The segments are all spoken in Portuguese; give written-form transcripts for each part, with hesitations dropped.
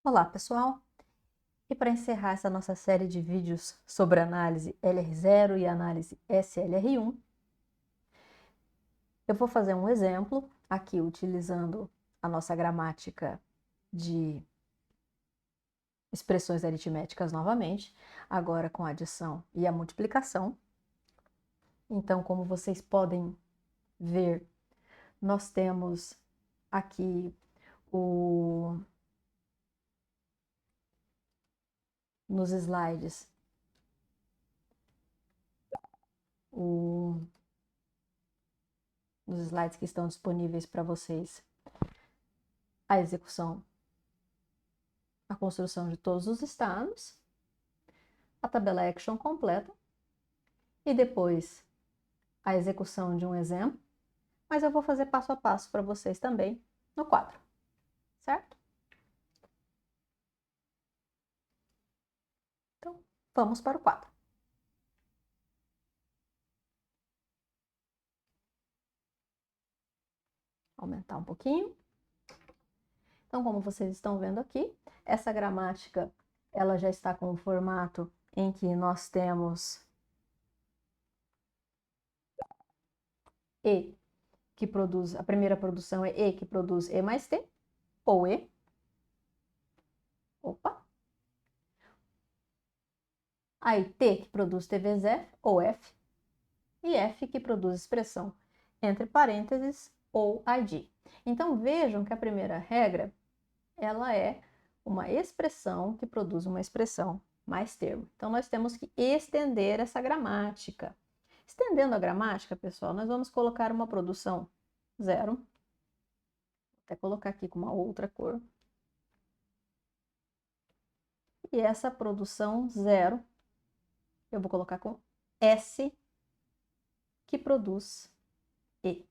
Olá, pessoal! E para encerrar essa nossa série de vídeos sobre análise LR0 e análise SLR1, eu vou fazer um exemplo aqui utilizando a nossa gramática de expressões aritméticas novamente, agora com a adição e a multiplicação. Então, como vocês podem ver, nós temos aqui nos slides nos slides que estão disponíveis para vocês, a execução, a construção de todos os estados, a tabela action completa e depois a execução de um exemplo, mas eu vou fazer passo a passo para vocês também no quadro, certo? Então, vamos para o quadro. Aumentar um pouquinho. Então, como vocês estão vendo aqui, essa gramática, ela já está com um formato em que nós temos E, que produz, a primeira produção é E, que produz E mais T, ou E. Opa! Aí T, que produz T vezes F, ou F. E F, que produz expressão entre parênteses, ou ID. Então, vejam que a primeira regra, ela é uma expressão que produz uma expressão mais termo. Então, nós temos que estender essa gramática. Estendendo a gramática, pessoal, nós vamos colocar uma produção zero. Vou até colocar aqui com uma outra cor. E essa produção zero, eu vou colocar com S, que produz E.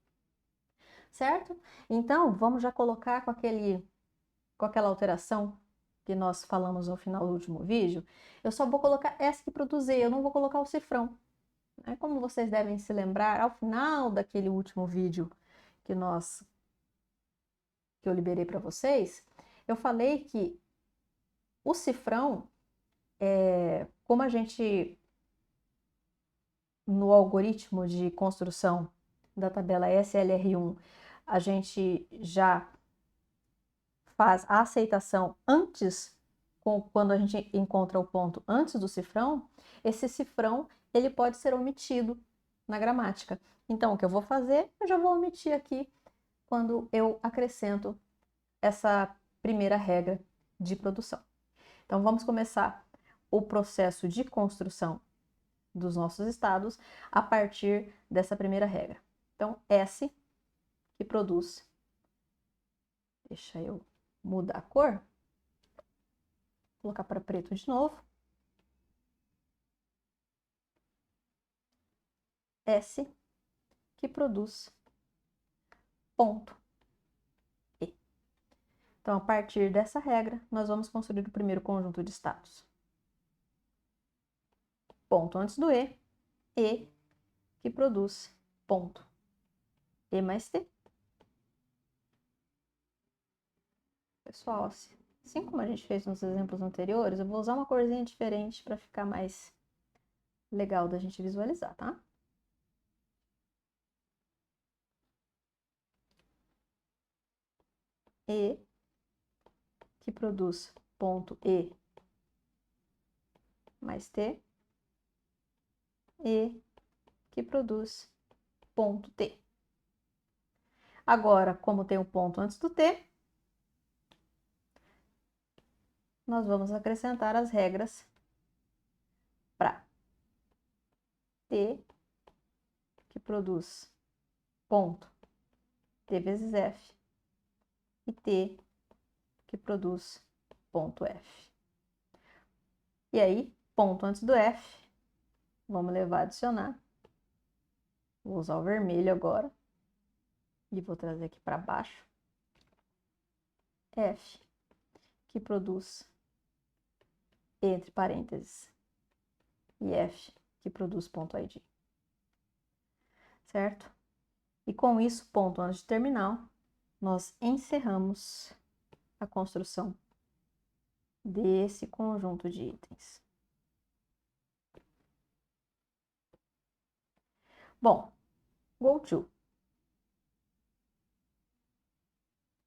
Certo? Então, vamos já colocar com aquela alteração que nós falamos no final do último vídeo. Eu só vou colocar S que produz E, eu não vou colocar o cifrão. Como vocês devem se lembrar, ao final daquele último vídeo que eu liberei para vocês, eu falei que o cifrão, como a gente, no algoritmo de construção da tabela SLR1, a gente já faz a aceitação antes, quando a gente encontra o ponto antes do cifrão, esse cifrão ele pode ser omitido na gramática. Então, o que eu vou fazer? Eu já vou omitir aqui quando eu acrescento essa primeira regra de produção. Então, vamos começar o processo de construção dos nossos estados a partir dessa primeira regra. Então, S, que produz, deixa eu mudar a cor, vou colocar para preto de novo, S, que produz ponto E. Então, a partir dessa regra, nós vamos construir o primeiro conjunto de estados. Ponto antes do E, que produz ponto E mais T. Pessoal, assim como a gente fez nos exemplos anteriores, eu vou usar uma corzinha diferente para ficar mais legal da gente visualizar, tá? E, que produz ponto E mais T, E, que produz ponto T. Agora, como tem um ponto antes do T, nós vamos acrescentar as regras para T, que produz ponto T vezes F, e T, que produz ponto F. E aí, ponto antes do F, vamos levar a adicionar. Vou usar o vermelho agora. E vou trazer aqui para baixo. F, que produz entre parênteses. E F, que produz ponto ID. Certo? E com isso, ponto antes de terminal, nós encerramos a construção desse conjunto de itens. Bom, go to.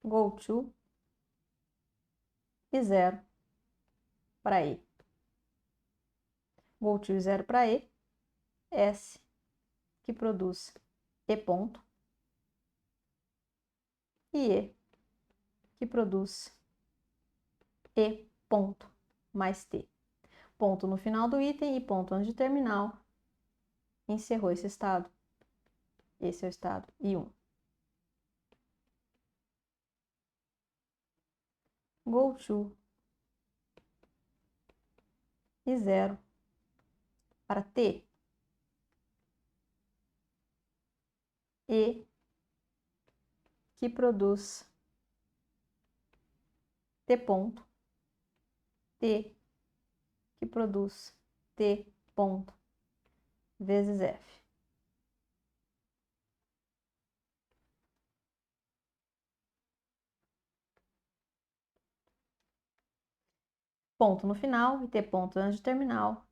Go to e 0 para E. Go to e 0 para E. S, que produz E ponto. E E, que produz E ponto mais T. Ponto no final do item e ponto antes de terminal. Encerrou esse estado. Esse é o estado I1. Go to e 0 para T. E, que produz T ponto. T, que produz T ponto vezes F. Ponto no final e T ponto antes de terminal.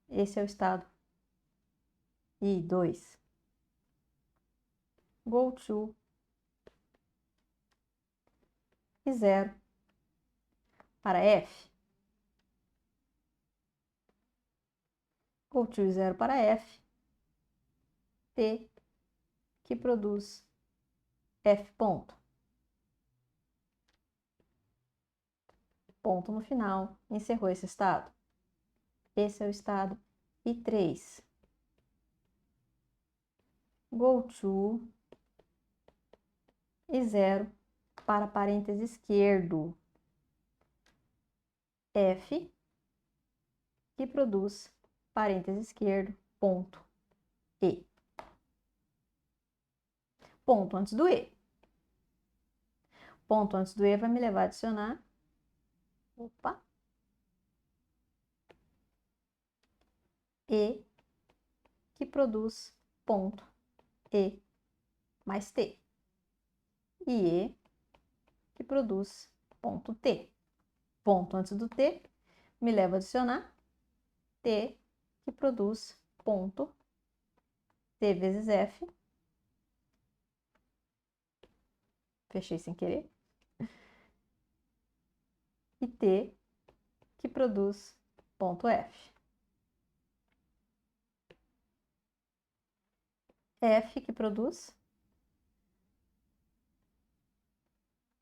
Esse é o estado I2. Go to e 0 para F. Go to e 0 para F. T, que produz F ponto. Ponto no final. Encerrou esse estado. Esse é o estado I3. Go to e 0 para parêntese esquerdo. F, que produz parêntese esquerdo, ponto E. Ponto antes do E. Ponto antes do E vai me levar a adicionar. Opa. E, que produz ponto E mais T. E E, que produz ponto T. Ponto antes do T me leva a adicionar T, que produz ponto T vezes F. Fechei sem querer. E T, que produz ponto F. F, que produz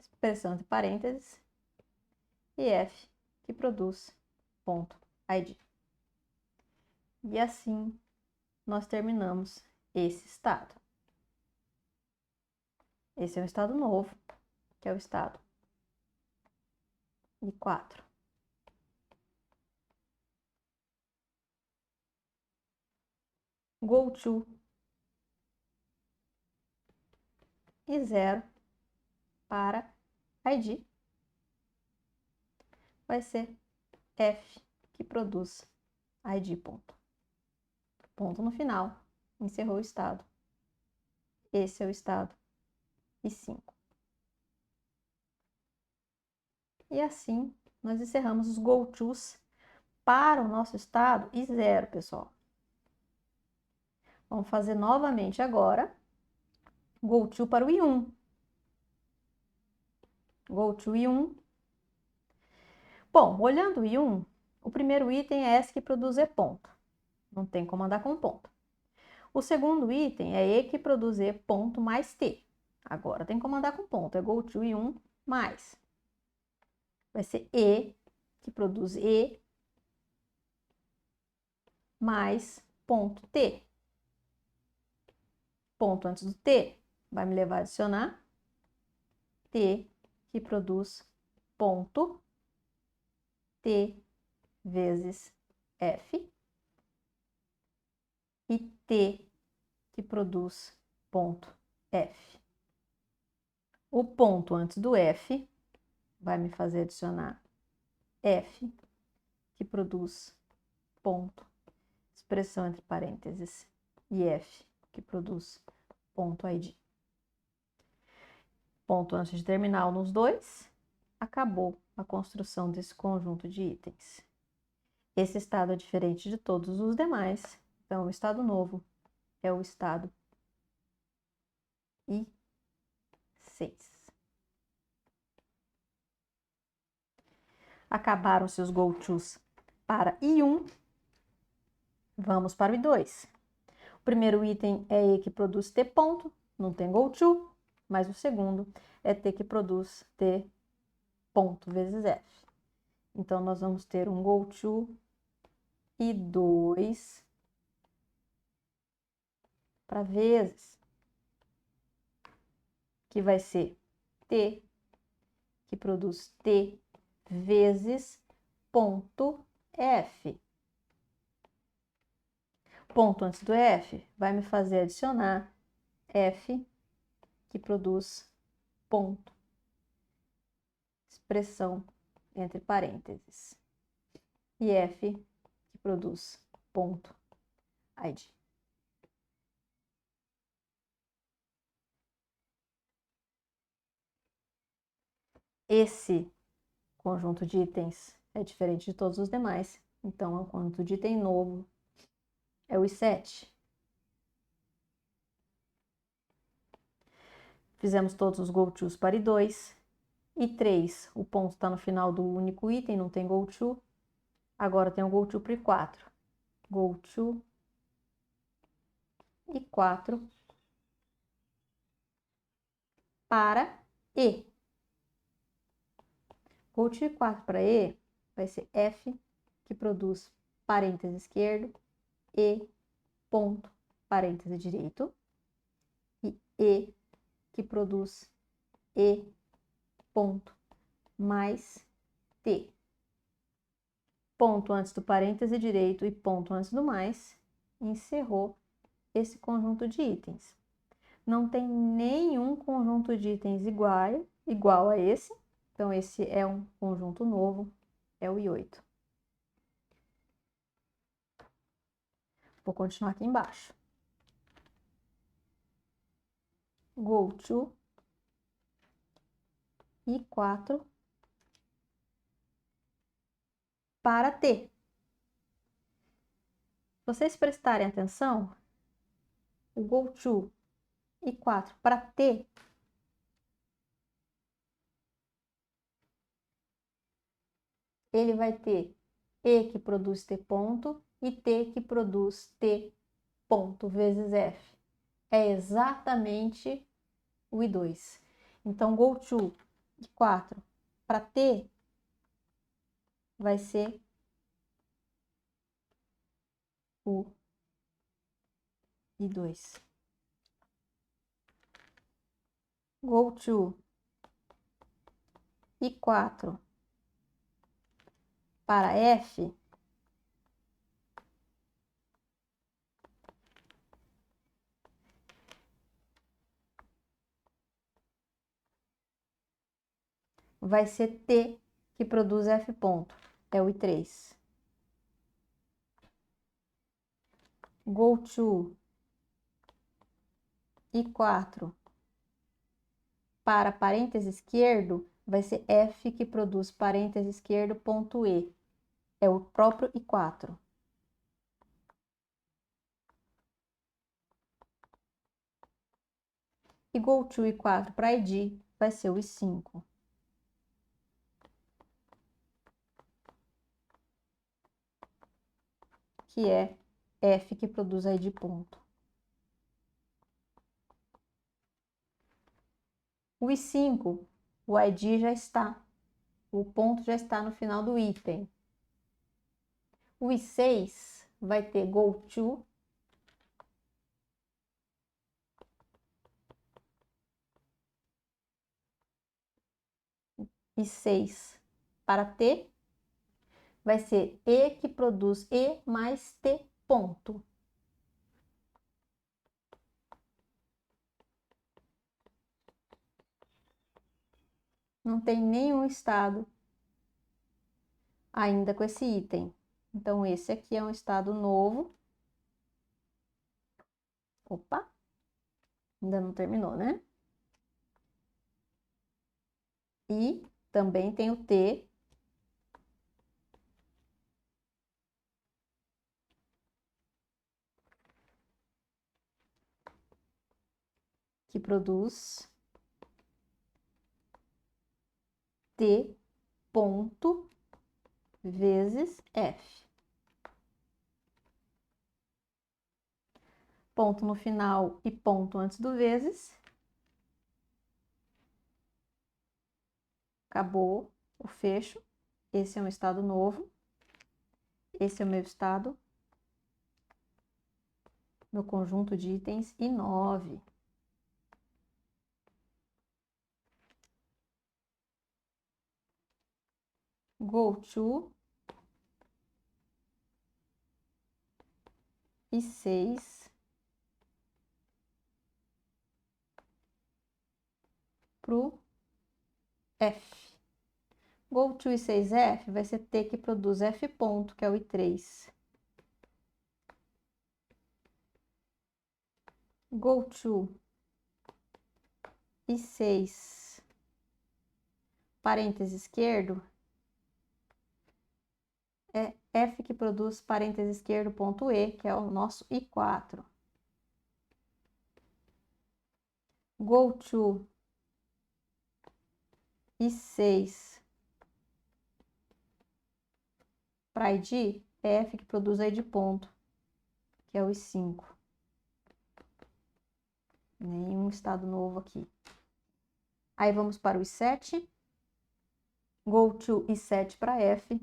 expressão entre parênteses. E F, que produz ponto ID. E assim nós terminamos esse estado. Esse é um estado novo, que é o estado I4. Go to e 0 para ID vai ser F, que produz ID ponto. Ponto no final, encerrou o estado. Esse é o estado I5. E assim nós encerramos os go tos para o nosso estado I0, pessoal. Vamos fazer novamente agora go to para o I1. Go to I1. Bom, olhando o I1, o primeiro item é S que produz E ponto. Não tem como andar com ponto. O segundo item é E que produz E ponto mais T. Agora tem como andar com ponto. É go to I1 mais. Vai ser E que produz E mais ponto T. Ponto antes do T vai me levar a adicionar T, que produz ponto T vezes F. E T, que produz ponto F. O ponto antes do F vai me fazer adicionar F, que produz ponto, expressão entre parênteses, e F, que produz ponto ID. Ponto antes de terminal nos dois. acabou a construção desse conjunto de itens. Esse estado é diferente de todos os demais, então o estado novo é o estado I6. Acabaram-se os go-tos para I1, vamos para o I2. O primeiro item é E que produz T ponto, não tem go-to, mas o segundo é T que produz T ponto vezes F. Então, nós vamos ter um go-to I2 para vezes, que vai ser T que produz T vezes ponto F. Ponto antes do F vai me fazer adicionar F que produz ponto, expressão entre parênteses, e F que produz ponto ID. Esse conjunto de itens é diferente de todos os demais, então é um conjunto de item novo, é o I7. Fizemos todos os go-tos para I2. I3, o ponto está no final do único item, não tem go-to. Agora tem o go-to para I4. Go-to I4 para E. Go-to I4 para E vai ser F, que produz parêntese esquerdo, E, ponto, parêntese direito, e que produz E, ponto, mais T. Ponto antes do parêntese direito e ponto antes do mais, encerrou esse conjunto de itens. Não tem nenhum conjunto de itens igual a esse, então esse é um conjunto novo, é o I8. Vou continuar aqui embaixo. Go to I4 para T. Se vocês prestarem atenção, o go to I4 para T ele vai ter E que produz T ponto e T que produz T ponto vezes F. É exatamente o I2. Então, go to I4 para T vai ser o I2. Go to I4 para F vai ser T que produz F ponto, é o I3. Go to I4 para parêntese esquerdo vai ser F que produz parêntese esquerdo ponto E, é o próprio I4. E go to I4 para ID vai ser o I5. Que é F que produz ID ponto. O I5, o ID já está, o ponto já está no final do item. O I6 vai ter go to I6 para T, vai ser E que produz E mais T ponto. Não tem nenhum estado ainda com esse item. Então, esse aqui é um estado novo. Opa, ainda não terminou, né? I também tem o T que produz T ponto vezes F. Ponto no final e ponto antes do vezes. Acabou o fecho. Esse é um estado novo. Esse é o meu estado. Meu conjunto de itens e 9. Go to e 6 pro F. Go to e 6F vai ser T que produz F ponto, que é o I3. Go to e 6 parêntese esquerdo é F que produz parêntese esquerdo ponto E, que é o nosso I4. Go to e 6 para ID é F que produz ID ponto, que é o I5. Nenhum estado novo aqui. Aí vamos para o I7. Go to I7 para F.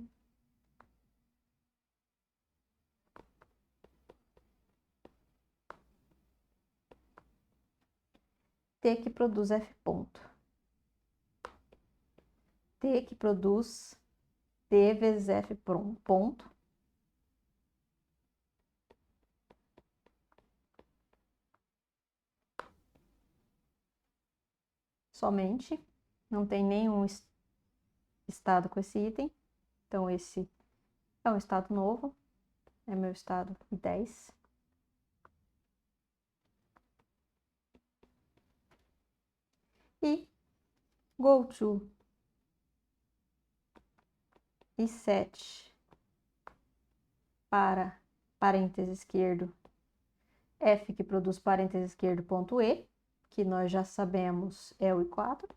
T que produz F ponto. T que produz T vezes F ponto. Somente. Não tem nenhum estado com esse item. Então, esse é um estado novo. É meu estado 10. E go to I7 para parêntese esquerdo F que produz parêntese esquerdo ponto E, que nós já sabemos é o I4.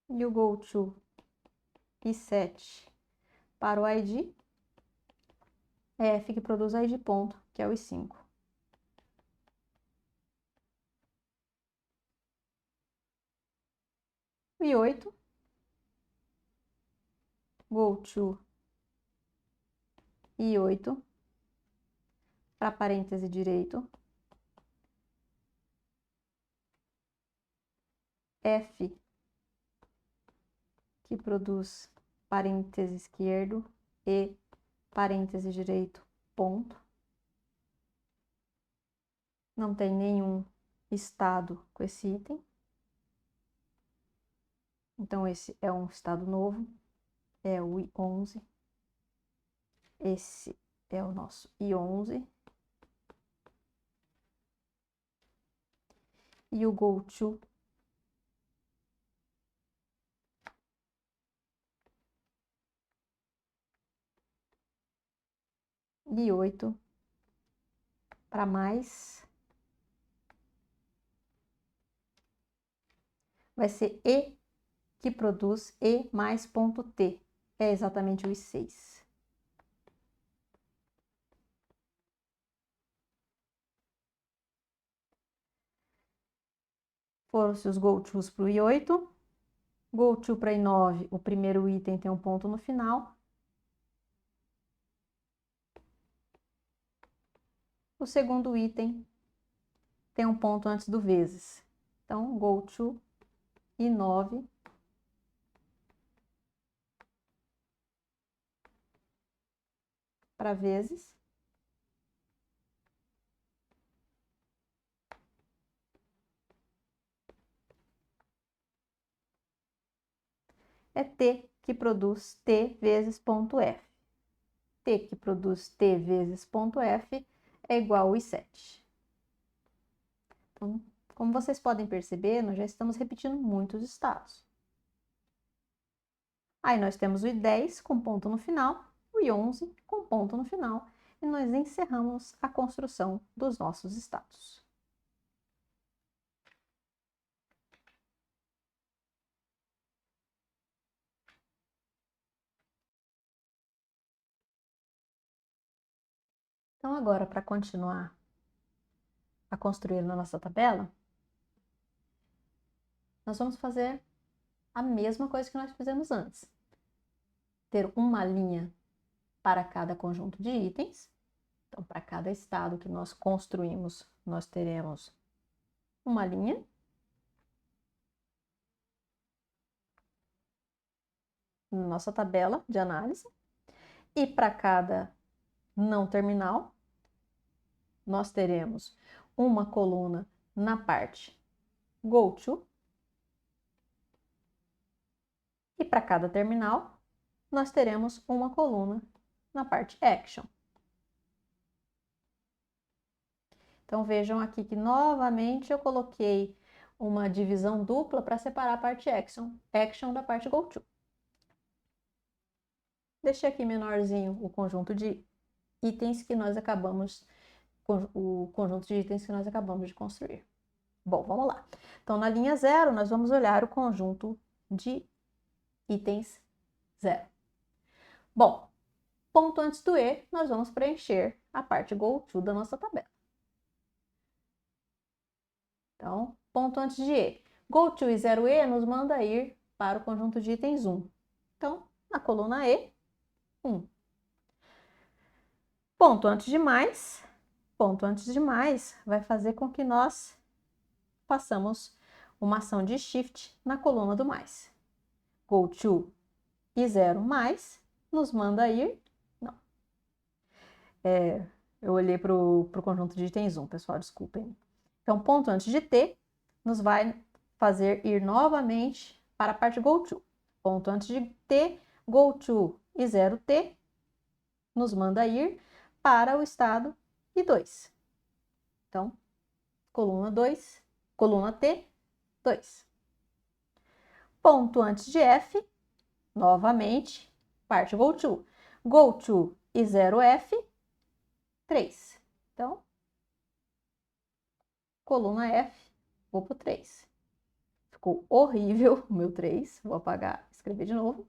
E o go to I7 para o ID é F que produz ID ponto, que é o I5. E 8, go to I8 para parêntese direito, F que produz parêntese esquerdo e parêntese direito, ponto. Não tem nenhum estado com esse item. Então, esse é um estado novo, é o I11. Esse é o nosso I11. E o go to I8 para mais vai ser E que produz E mais ponto T. É exatamente o I6. Foram-se os go tos para o I8. Go to para I9, o primeiro item tem um ponto no final. O segundo item tem um ponto antes do vezes. Então, go to I9 para vezes. É T que produz T vezes ponto F. T que produz T vezes ponto F é igual a I7. Então, Como vocês podem perceber, nós já estamos repetindo muitos estados. Aí nós temos o I10 com ponto no final, o I11 com ponto no final, e nós encerramos a construção dos nossos estados. Então, agora, para continuar a construir na nossa tabela, nós vamos fazer a mesma coisa que nós fizemos antes. Ter uma linha para cada conjunto de itens. Então, para cada estado que nós construímos, nós teremos uma linha. Na nossa tabela de análise. E para cada não terminal, nós teremos uma coluna na parte GoTo. E para cada terminal, nós teremos uma coluna na parte Action. Então, vejam aqui que novamente eu coloquei uma divisão dupla para separar a parte Action da parte GoTo. Deixei aqui menorzinho o conjunto de itens que nós acabamos, o conjunto de itens que nós acabamos de construir. Bom, vamos lá. Então, na linha 0, nós vamos olhar o conjunto de itens 0. Bom, ponto antes do E, nós vamos preencher a parte GoTo da nossa tabela. Então, ponto antes de E. GoTo e 0E nos manda ir para o conjunto de itens 1. Então, na coluna E, 1. Ponto antes de mais vai fazer com que nós façamos uma ação de shift na coluna do mais. GoTo e 0 mais nos manda ir... Não. Eu olhei para o conjunto de itens 1, pessoal, desculpem. Então, ponto antes de T nos vai fazer ir novamente para a parte GoTo. Ponto antes de T, GoTo e 0T nos manda ir para o estado I2. Então, coluna 2, coluna T, 2. Ponto antes de F, novamente, parte GoTo. GoTo e 0F, 3. Então, coluna F, vou para o 3. Ficou horrível o meu 3. Vou apagar, escrever de novo.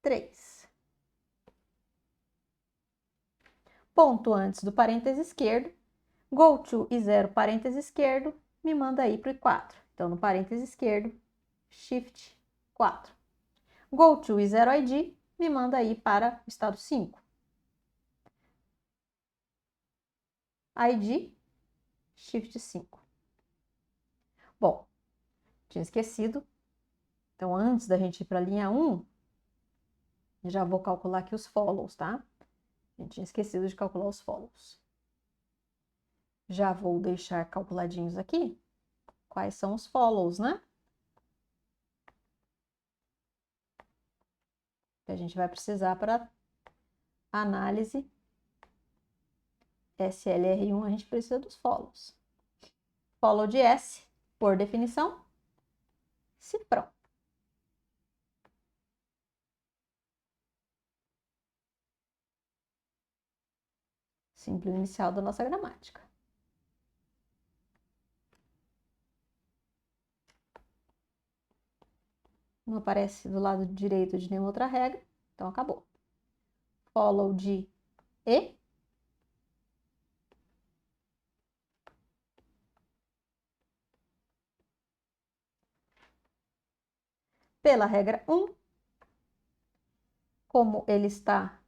3. Ponto antes do parêntese esquerdo. GoTo e 0 parêntese esquerdo me manda ir para o I4. Então, no parêntese esquerdo, Shift 4. GoTo e 0 ID me manda ir para o estado 5. ID, Shift 5. Bom, tinha esquecido. Então, antes da gente ir para a linha 1, já vou calcular aqui os follows, tá? A gente tinha esquecido de calcular os follows. Já vou deixar calculadinhos aqui quais são os follows, né? Que a gente vai precisar para análise SLR1, a gente precisa dos follows. Follow de S, por definição, cifrão. Símbolo inicial da nossa gramática. Não aparece do lado direito de nenhuma outra regra, então acabou. Follow de E. Pela regra 1, como ele está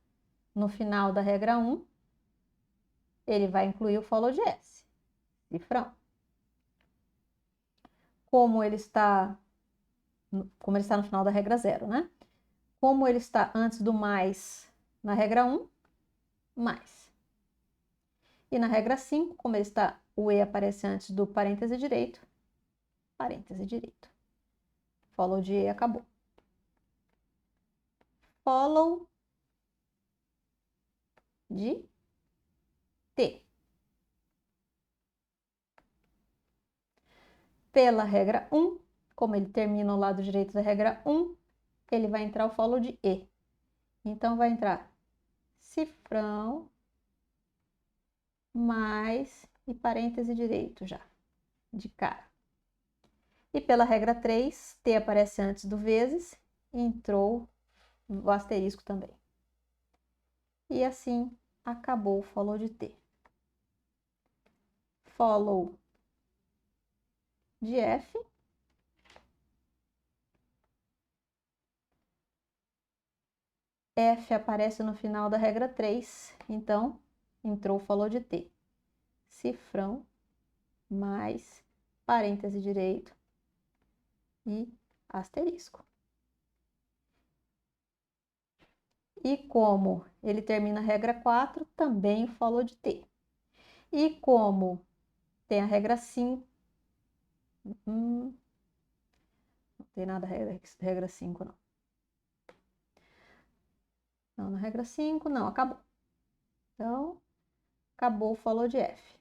no final da regra 1, ele vai incluir o follow de S, cifrão. Como ele está no final da regra 0, né? Como ele está antes do mais na regra 1, mais. E na regra 5, como ele está, o E aparece antes do parêntese direito, parêntese direito. Follow de E acabou. Follow de T. Pela regra 1, como ele termina ao lado direito da regra 1, ele vai entrar o follow de E. Então, vai entrar cifrão mais e parêntese direito já, de cara. E pela regra 3, T aparece antes do vezes, e entrou o asterisco também. E assim acabou o follow de T. Follow de F. F aparece no final da regra 3, então entrou o follow de T. Cifrão mais parêntese direito e asterisco. E como ele termina a regra 4, também o follow de T. E como tem a regra 5, não tem nada regra 5, não. Não, na regra 5, não, acabou. Então, acabou o follow de F.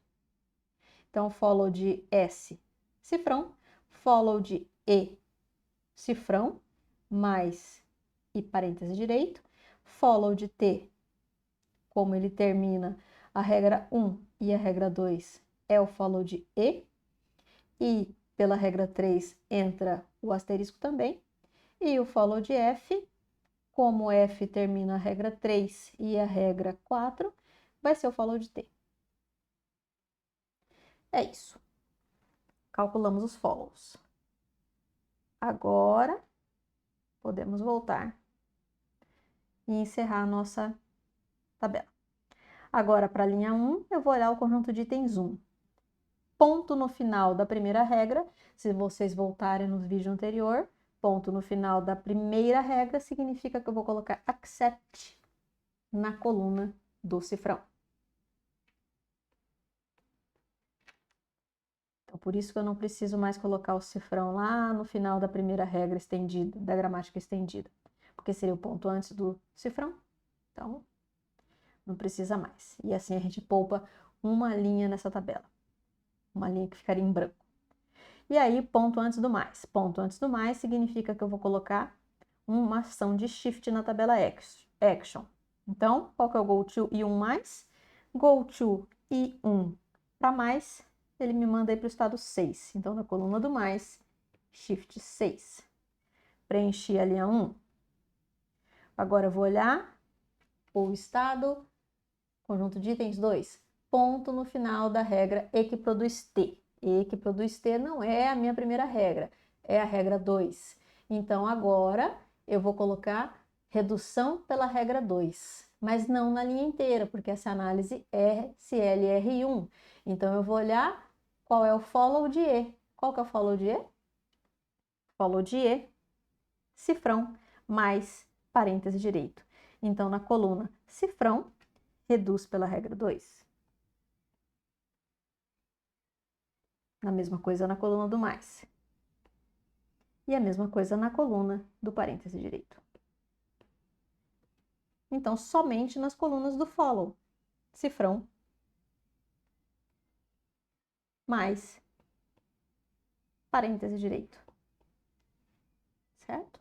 Então, follow de S, cifrão, follow de E, cifrão, mais e parêntese direito, follow de T, como ele termina a regra 1 e a regra 2, é o follow de E pela regra 3 entra o asterisco também, e o follow de F, como F termina a regra 3 e a regra 4, vai ser o follow de T. É isso. Calculamos os follows. Agora, podemos voltar e encerrar a nossa tabela. Agora, para a linha 1, eu vou olhar o conjunto de itens 1. Ponto no final da primeira regra, se vocês voltarem no vídeo anterior, ponto no final da primeira regra significa que eu vou colocar accept na coluna do cifrão. Então, por isso que eu não preciso mais colocar o cifrão lá no final da primeira regra estendida, da gramática estendida, porque seria o ponto antes do cifrão. Então, não precisa mais. E assim a gente poupa uma linha nessa tabela. Uma linha que ficaria em branco. E aí, ponto antes do mais. Ponto antes do mais significa que eu vou colocar uma ação de shift na tabela action. Então, qual que é o go to e 1 mais? Go to e 1 para mais, ele me manda aí para o estado 6. Então, na coluna do mais, shift 6. Preenchi a linha 1. Agora, eu vou olhar o estado, conjunto de itens 2. Ponto no final da regra E que produz T. E que produz T não é a minha primeira regra, é a regra 2. Então, agora, eu vou colocar redução pela regra 2, mas não na linha inteira, porque essa análise é CLR1. Então, eu vou olhar qual é o follow de E. Qual que é o follow de E? Follow de E, cifrão, mais parêntese direito. Então, na coluna cifrão, reduz pela regra 2. A mesma coisa na coluna do mais. E a mesma coisa na coluna do parêntese direito. Então, somente nas colunas do follow, cifrão, mais parêntese direito. Certo?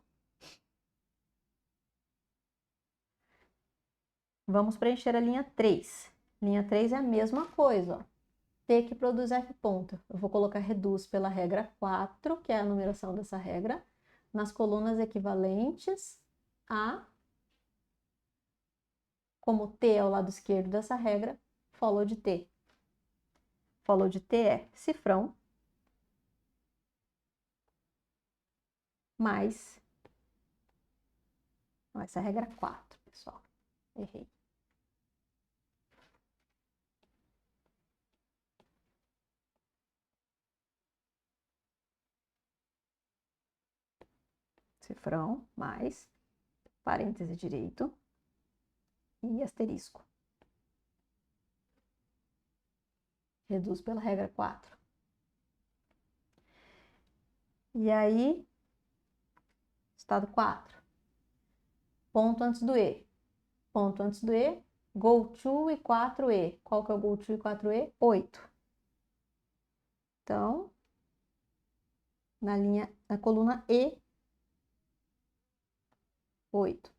Vamos preencher a linha 3. Linha 3 é a mesma coisa, ó. T que produz F ponto. Eu vou colocar reduz pela regra 4, que é a numeração dessa regra, nas colunas equivalentes a, como T é o lado esquerdo dessa regra, follow de T. Follow de T é cifrão mais... Não, essa é a regra 4, pessoal. Errei. Cifrão mais parêntese direito e asterisco. Reduz pela regra 4. E aí, estado 4. Ponto antes do E. Ponto antes do E, Go to e 4E. Qual que é o go to e 4E? 8. Então, na coluna E, 8.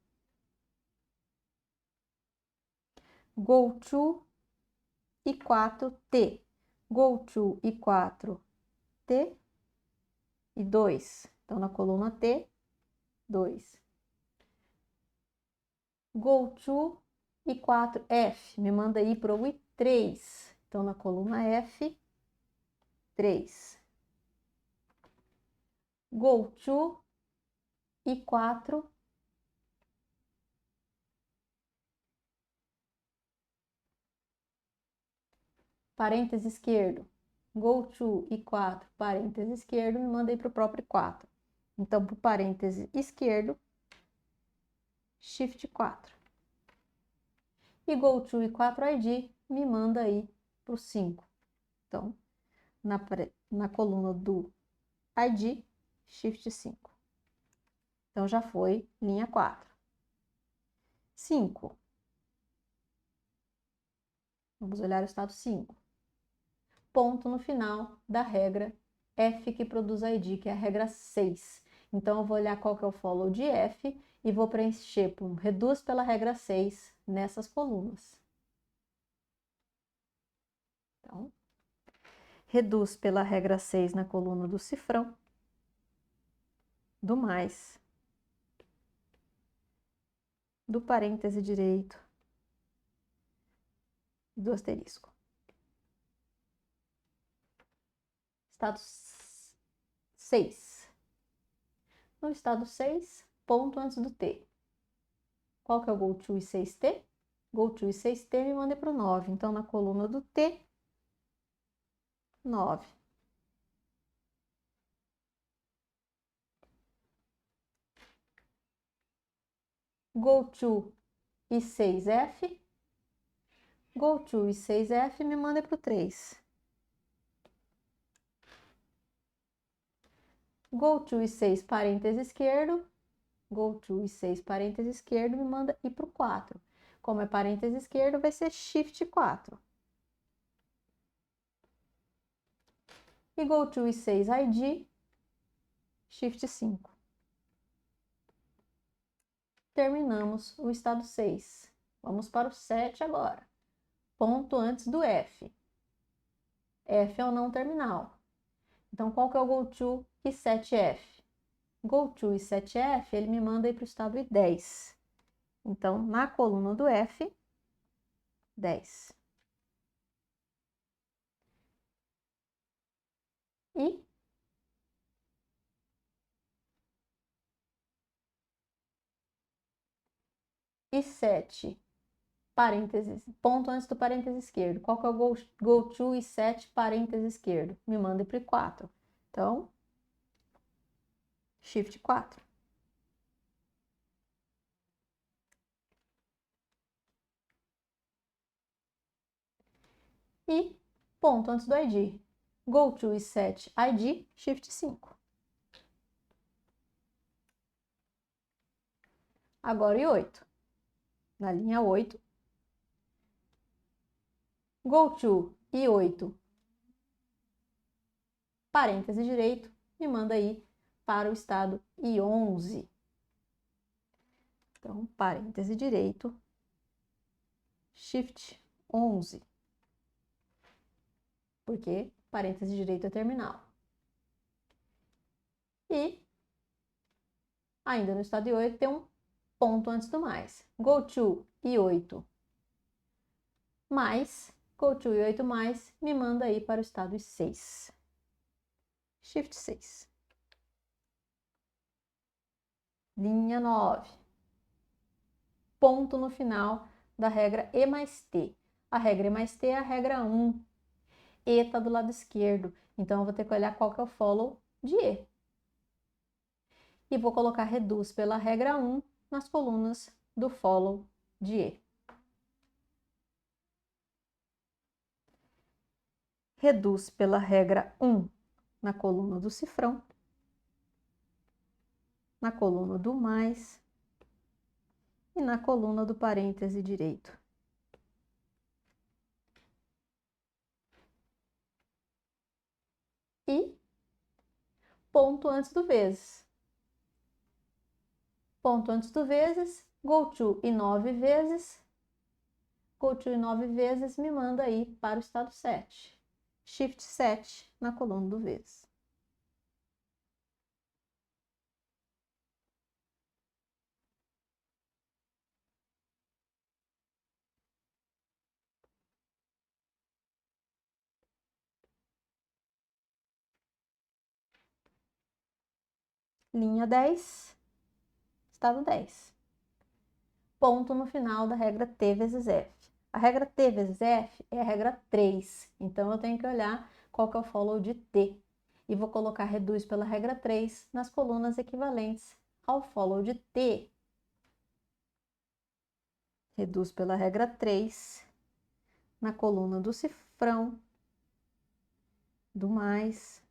Go to e 4T. Go to e 4T e 2. Então, na coluna T, 2. Go to e 4F. Me manda aí para o I3. Então, na coluna F, 3. Go to e 4 parêntese esquerdo. Go to e 4 parêntese esquerdo, me manda aí para o próprio 4. Então, para o parêntese esquerdo, Shift 4. E go to e 4 ID me manda aí para o 5. Então, na coluna do ID, Shift 5. Então, já foi linha 4. 5. Vamos olhar o estado 5. Ponto no final da regra F que produz ID, que é a regra 6. Então, eu vou olhar qual que é o follow de F e vou preencher por reduz pela regra 6 nessas colunas. Então, reduz pela regra 6 na coluna do cifrão, do mais, do parêntese direito, do asterisco. Estado 6. No estado 6, ponto antes do T. Qual que é o go to e 6T? Go to e 6T me manda para o 9. Então, na coluna do T, 9. Go to e 6F. Go to e 6F me manda para o 3. Go to e 6 parêntese esquerdo. Go to e 6 parêntese esquerdo me manda ir para o 4. Como é parêntese esquerdo, vai ser Shift 4. E go to e 6 ID, Shift 5. Terminamos o estado 6. Vamos para o 7 agora. Ponto antes do F. F é o não terminal. Então, qual que é o go to e 7F? Go to e 7F, ele me manda ir para o estado I10. Então, na coluna do F, 10. E 7, parênteses, ponto antes do parêntese esquerdo. Qual que é o go to e 7, parêntese esquerdo? Me manda para o 4. Então, Shift 4. E ponto antes do ID. Go to e 7 ID, Shift 5. Agora e 8. Na linha 8. Go to e 8, parêntese direito, me manda aí para o estado I11. Então, parêntese direito, Shift 11. Porque parêntese direito é terminal. E, ainda no estado I8, tem um ponto antes do mais. Go to I8 mais, go to I8 mais, me manda aí para o estado I6. Shift 6. Linha 9. Ponto no final da regra E mais T. A regra E mais T é a regra 1. E está do lado esquerdo. Então, eu vou ter que olhar qual que é o follow de E. E vou colocar reduz pela regra 1 nas colunas do follow de E. Reduz pela regra 1 na coluna do cifrão, na coluna do mais e na coluna do parêntese direito. ponto antes do vezes. Ponto antes do vezes, go to e 9 vezes. Go to e 9 vezes me manda aí para o estado 7. Shift 7 na coluna do vezes. Linha 10, estado 10. Ponto no final da regra T vezes F. A regra T vezes F é a regra 3, então eu tenho que olhar qual que é o follow de T. E vou colocar reduz pela regra 3 nas colunas equivalentes ao follow de T. Reduz pela regra 3 na coluna do cifrão, do mais,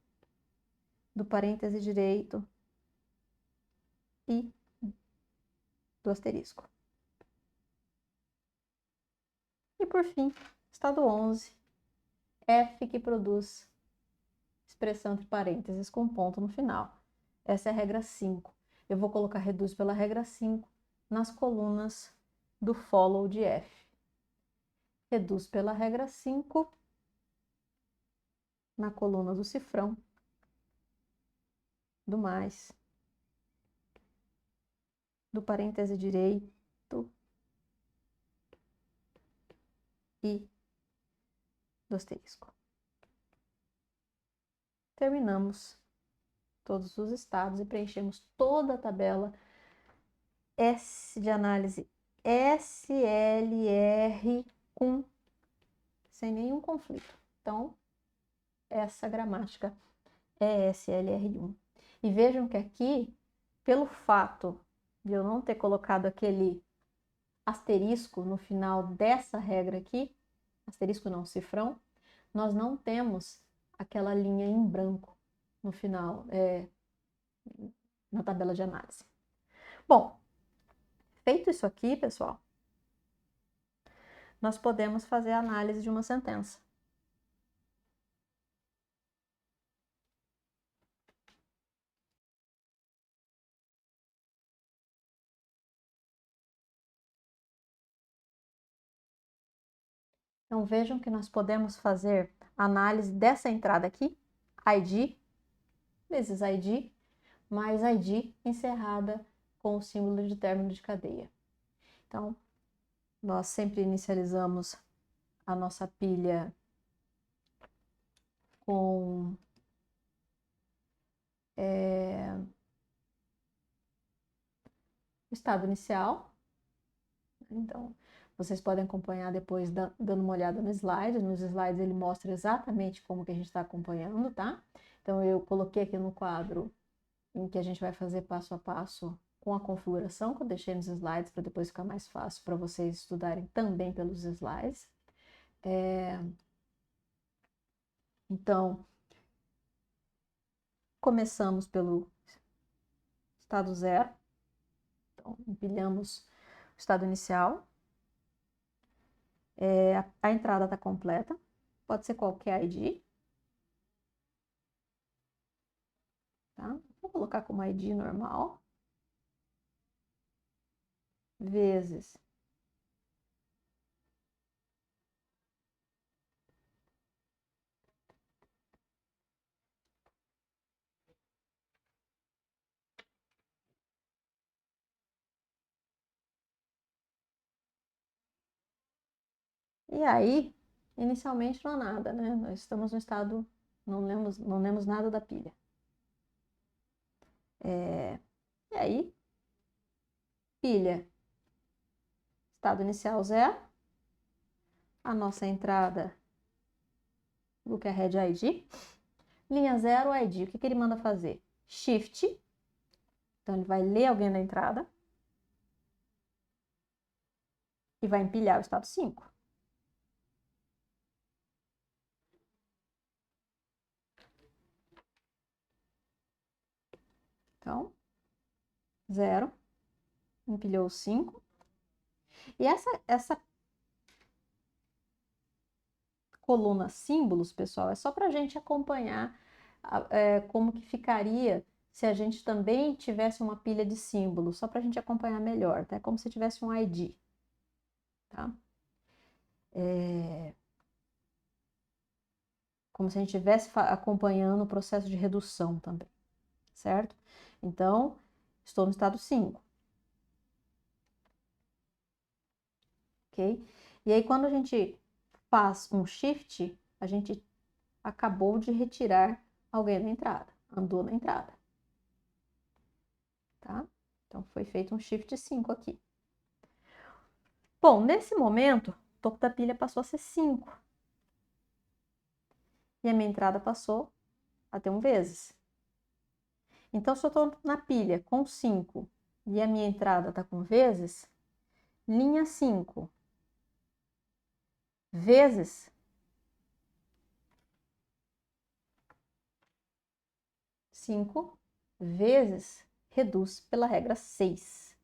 do parêntese direito e do asterisco. E por fim, estado 11, F que produz expressão entre parênteses com ponto no final. Essa é a regra 5. Eu vou colocar reduz pela regra 5 nas colunas do follow de F. Reduz pela regra 5 na coluna do cifrão, do mais, do parêntese direito e do asterisco. Terminamos todos os estados e preenchemos toda a tabela S de análise SLR com sem nenhum conflito. Então, essa gramática é SLR1. E vejam que aqui, pelo fato de eu não ter colocado aquele asterisco no final dessa regra aqui, asterisco não, cifrão, nós não temos aquela linha em branco no final, na tabela de análise. Bom, feito isso aqui, pessoal, nós podemos fazer a análise de uma sentença. Então, vejam que nós podemos fazer a análise dessa entrada aqui, ID, vezes ID, mais ID encerrada com o símbolo de término de cadeia. Então, nós sempre inicializamos a nossa pilha com o estado inicial. Então, vocês podem acompanhar depois dando uma olhada no slide. Nos slides ele mostra exatamente como que a gente está acompanhando, tá? Então, eu coloquei aqui no quadro em que a gente vai fazer passo a passo com a configuração, que eu deixei nos slides para depois ficar mais fácil para vocês estudarem também pelos slides. Então, começamos pelo estado 0. Então, empilhamos o estado inicial. A entrada está completa. Pode ser qualquer ID. Tá? Vou colocar como ID normal. Vezes. E aí, inicialmente não há nada, né? Nós estamos no estado, não lemos nada da pilha. E aí, pilha, estado inicial 0. A nossa entrada, look ahead ID. Linha 0, ID. O que ele manda fazer? Shift. Então, ele vai ler alguém da entrada. E vai empilhar o estado 5. Então, 0, empilhou 5. E essa coluna símbolos, pessoal, é só para a gente acompanhar como que ficaria se a gente também tivesse uma pilha de símbolos, só para a gente acompanhar melhor, tá? Como se tivesse um ID, tá? Como se a gente estivesse acompanhando o processo de redução também, certo? Então, estou no estado 5. Ok? E aí, quando a gente faz um shift, a gente acabou de retirar alguém da entrada, andou na entrada, tá? Então, foi feito um shift 5 aqui. Bom, nesse momento, o topo da pilha passou a ser 5. E a minha entrada passou a ter um vezes. Então, se eu estou na pilha com 5 e a minha entrada está com vezes, linha 5 vezes 5 vezes reduz pela regra 6.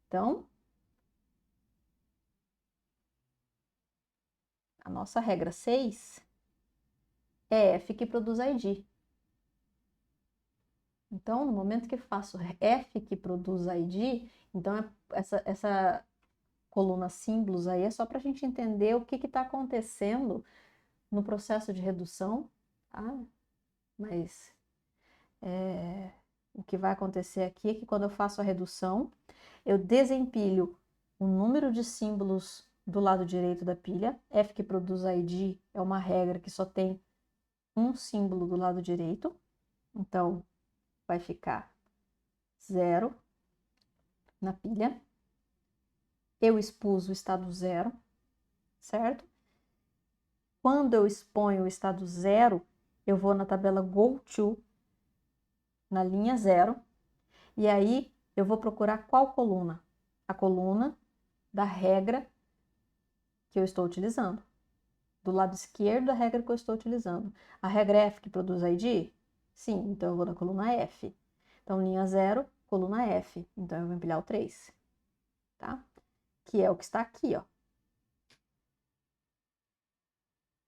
Então, a nossa regra 6 é F que produz ID. Então, no momento que eu faço F que produz ID, então essa coluna símbolos aí é só para a gente entender o que está acontecendo no processo de redução, tá? Mas o que vai acontecer aqui é que quando eu faço a redução, eu desempilho o número de símbolos do lado direito da pilha. F que produz ID é uma regra que só tem um símbolo do lado direito. Então, vai ficar 0 na pilha. Eu expus o estado 0, certo? Quando eu exponho o estado 0, eu vou na tabela GoTo, na linha 0, e aí eu vou procurar qual coluna? A coluna da regra que eu estou utilizando. Do lado esquerdo da regra que eu estou utilizando. A regra F que produz ID? Sim, então eu vou na coluna F. Então, linha 0, coluna F. Então, eu vou empilhar o 3, tá? Que é o que está aqui, ó.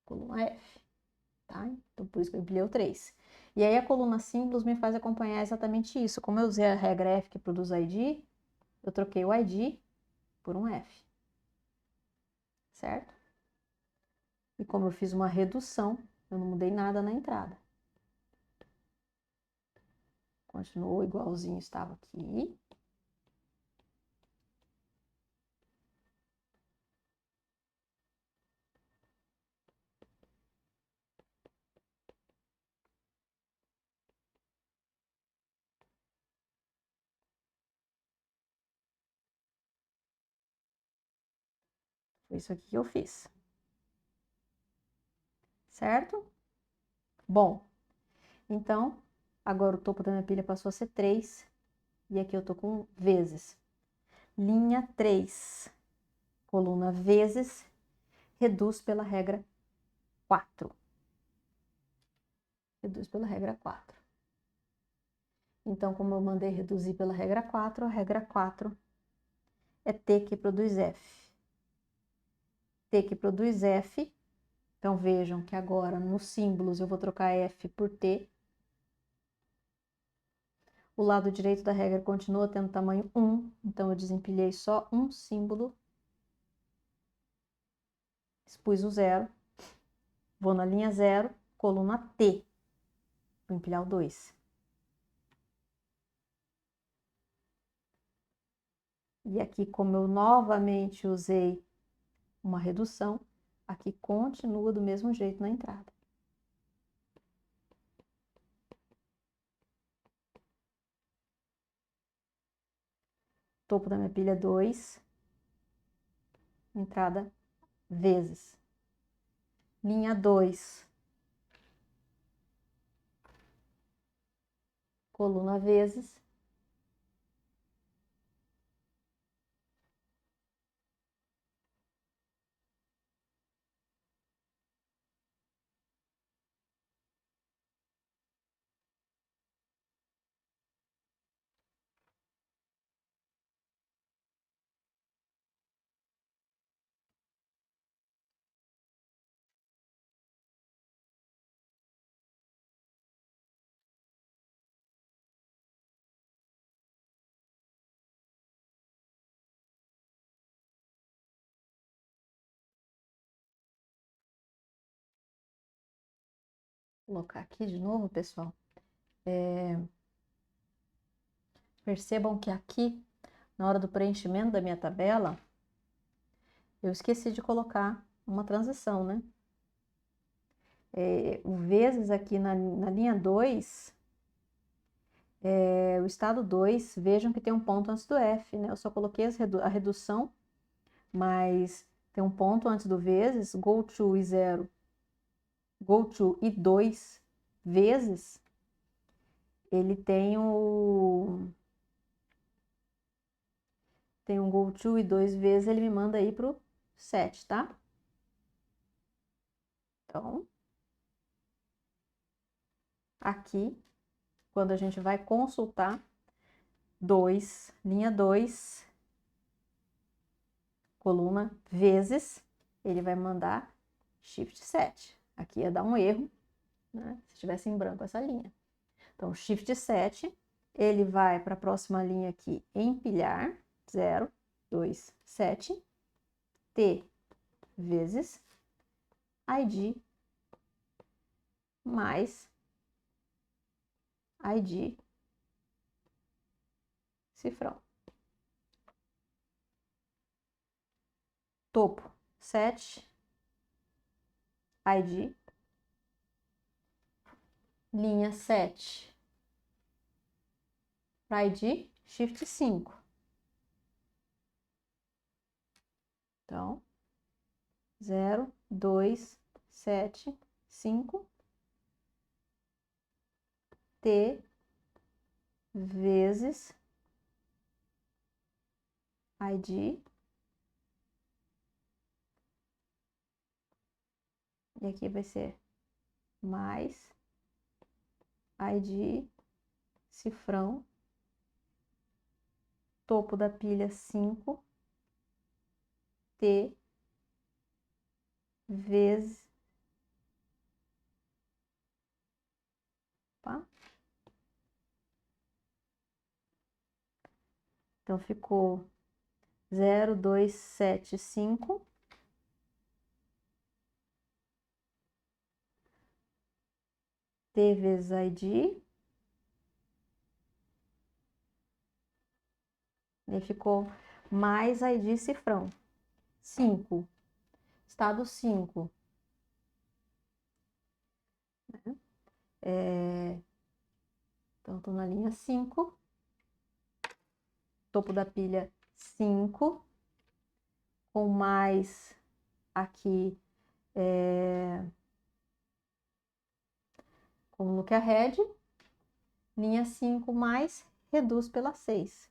Coluna F, tá? Então, por isso que eu empilhei o 3. E aí, a coluna símbolos me faz acompanhar exatamente isso. Como eu usei a regra F que produz ID, eu troquei o ID por um F, certo? E como eu fiz uma redução, eu não mudei nada na entrada. Continuou igualzinho estava aqui. Foi isso aqui que eu fiz. Certo? Bom, então, agora o topo da minha pilha passou a ser 3. E aqui eu tô com vezes. Linha 3, coluna vezes, reduz pela regra 4. Reduz pela regra 4. Então, como eu mandei reduzir pela regra 4, a regra 4 é T que produz F. T que produz F. Então, vejam que agora nos símbolos eu vou trocar F por T. O lado direito da regra continua tendo tamanho 1, então eu desempilhei só um símbolo. Expus o 0. Vou na linha 0, coluna T. Vou empilhar o 2. E aqui, como eu novamente usei uma redução, aqui continua do mesmo jeito na entrada. Topo da minha pilha 2, entrada vezes. Linha 2, coluna vezes. colocar aqui de novo, pessoal. Percebam que aqui, na hora do preenchimento da minha tabela, eu esqueci de colocar uma transição, né? O vezes aqui na linha 2, o estado 2, vejam que tem um ponto antes do F, né? Eu só coloquei a redução, mas tem um ponto antes do vezes, go to e 0, go to e 2 vezes, ele tem um go to e 2 vezes, ele me manda aí pro 7, tá? Então, aqui, quando a gente vai consultar, linha 2, coluna vezes, ele vai mandar Shift 7. Aqui ia dar um erro, né, se estivesse em branco essa linha. Então, Shift 7, ele vai para a próxima linha aqui, empilhar, 0, 2, 7, T vezes ID mais ID cifrão. Topo 7, ID, linha 7, para ID, Shift 5. Então, 0, 2, 7, 5, T vezes ID, e aqui vai ser mais ID, cifrão, topo da pilha 5, T vezes, tá? Então, ficou 0, 2, 7, 5. T vezes ID. E ficou mais ID cifrão. 5. Estado 5. Né? Então, estou na linha 5. Topo da pilha 5. Com mais aqui com look ahead. Linha 5 mais reduz pela 6.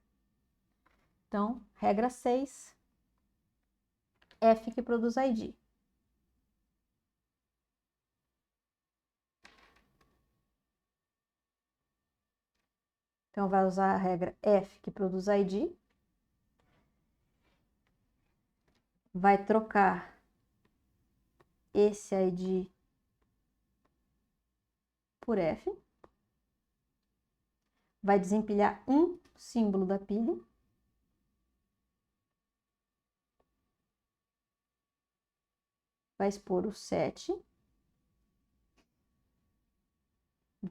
Então, regra 6. F que produz ID. Então, vai usar a regra F que produz ID. Vai trocar esse ID por F. Vai desempilhar um símbolo da pilha. Vai expor o 7.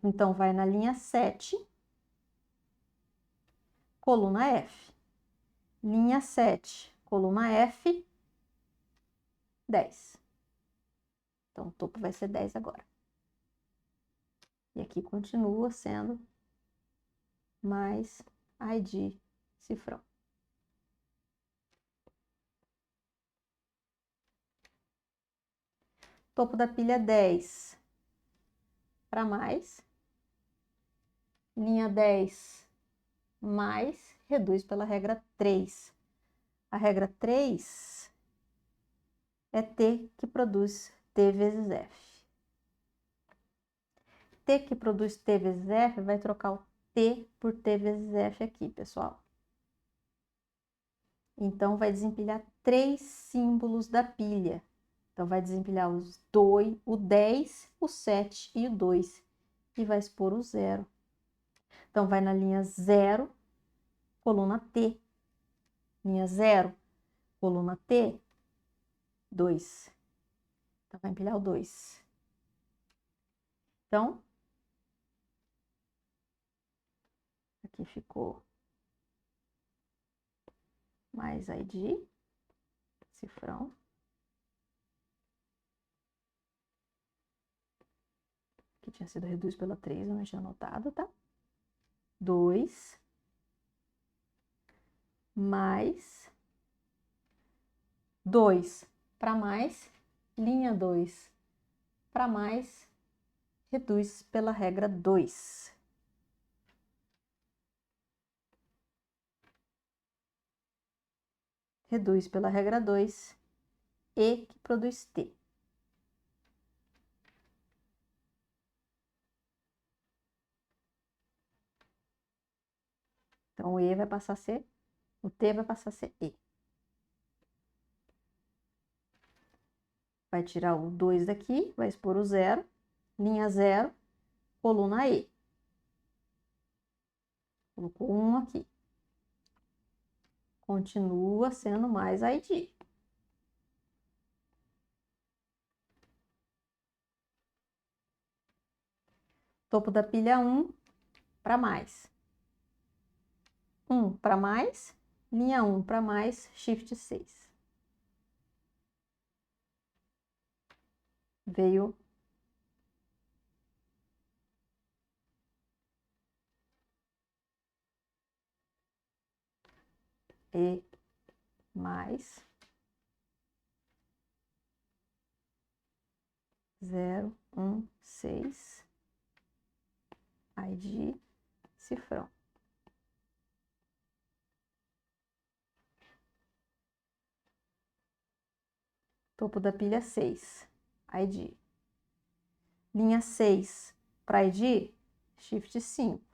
Então, vai na linha 7, coluna F. Linha 7, coluna F, 10. Então, o topo vai ser 10 agora. E aqui continua sendo mais ID cifrão. Topo da pilha 10 para mais. Linha 10 mais, reduz pela regra 3. A regra 3 é T que produz T vezes F. T que produz T vezes F vai trocar o T por T vezes F aqui, pessoal. Então, vai desempilhar 3 símbolos da pilha. Então, vai desempilhar o 10, o 7 e o 2. E vai expor o 0. Então, vai na linha 0, coluna T. Linha 0, coluna T, 2. Então, vai empilhar o 2. Então, aqui ficou mais ID, cifrão. Que tinha sido reduz pela 3, eu não tinha anotado, tá? 2 mais 2 para mais, linha 2 para mais, reduz pela regra 2. Reduz pela regra 2, E que produz T. Então, o E vai passar a ser, o T vai passar a ser E. Vai tirar o 2 daqui, vai expor o 0, linha 0, coluna E. Colocou 1 aqui. Continua sendo mais ID. Topo da pilha 1 para mais. 1 para mais, linha 1 para mais, shift 6. Veio E mais 0, 1, 6, ID, cifrão. Topo da pilha 6, ID. Linha 6 para ID, shift 5.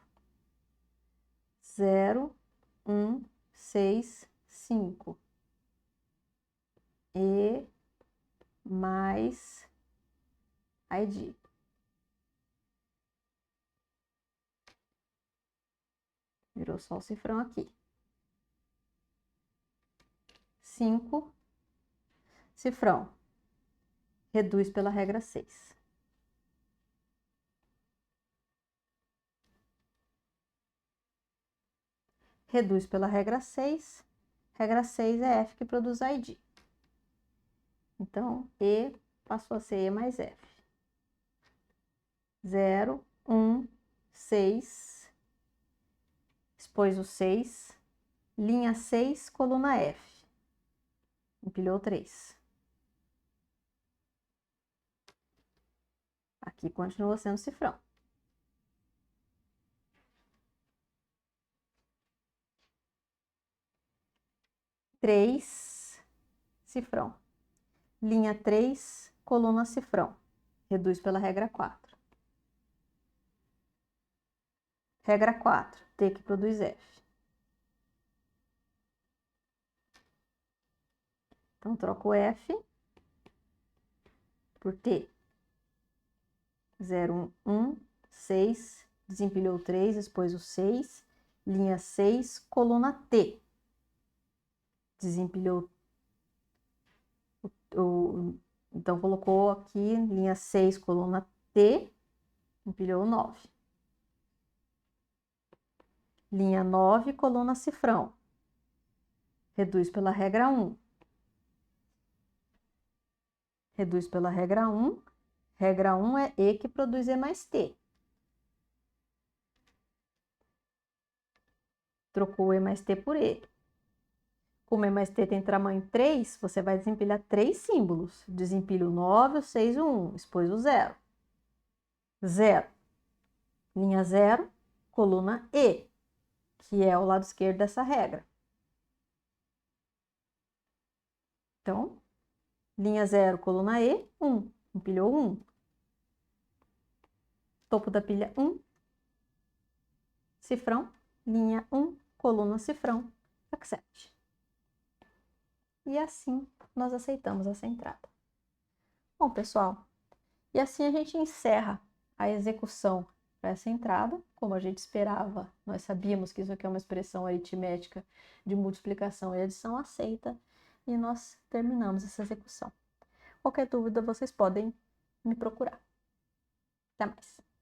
0, 1, 6, 5. E mais ID. Virou só o cifrão aqui. 5, cifrão. Reduz pela regra 6. Reduz pela regra 6. Regra 6 é F que produz ID. Então, E passou a ser E mais F. 0, 1, 6. Expôs o 6. Linha 6, coluna F. Empilhou 3. Aqui continua sendo cifrão. Três, cifrão. Linha 3, coluna cifrão. Reduz pela regra 4. Regra 4, T que produz F. Então, troco F por T. 0, 1, 1, 6, desempilhou 3, expôs o 6, linha 6, coluna T. Desempilhou então, colocou aqui linha 6, coluna T, empilhou 9. Linha 9, coluna cifrão. Reduz pela regra 1. Reduz pela regra 1. Regra 1 é E que produz E mais T. Trocou E mais T por E. Como E mais T tem tamanho 3, você vai desempilhar 3 símbolos. Desempilha o 9, o 6 e o 1. Expôs o 0. 0. Linha 0, coluna E, que é o lado esquerdo dessa regra. Então, linha 0, coluna E, 1. Empilhou 1. Topo da pilha 1. Cifrão, linha 1, coluna cifrão, accept. E assim nós aceitamos essa entrada. Bom, pessoal, e assim a gente encerra a execução para essa entrada. Como a gente esperava, nós sabíamos que isso aqui é uma expressão aritmética de multiplicação e adição aceita, e nós terminamos essa execução. Qualquer dúvida, vocês podem me procurar. Até mais.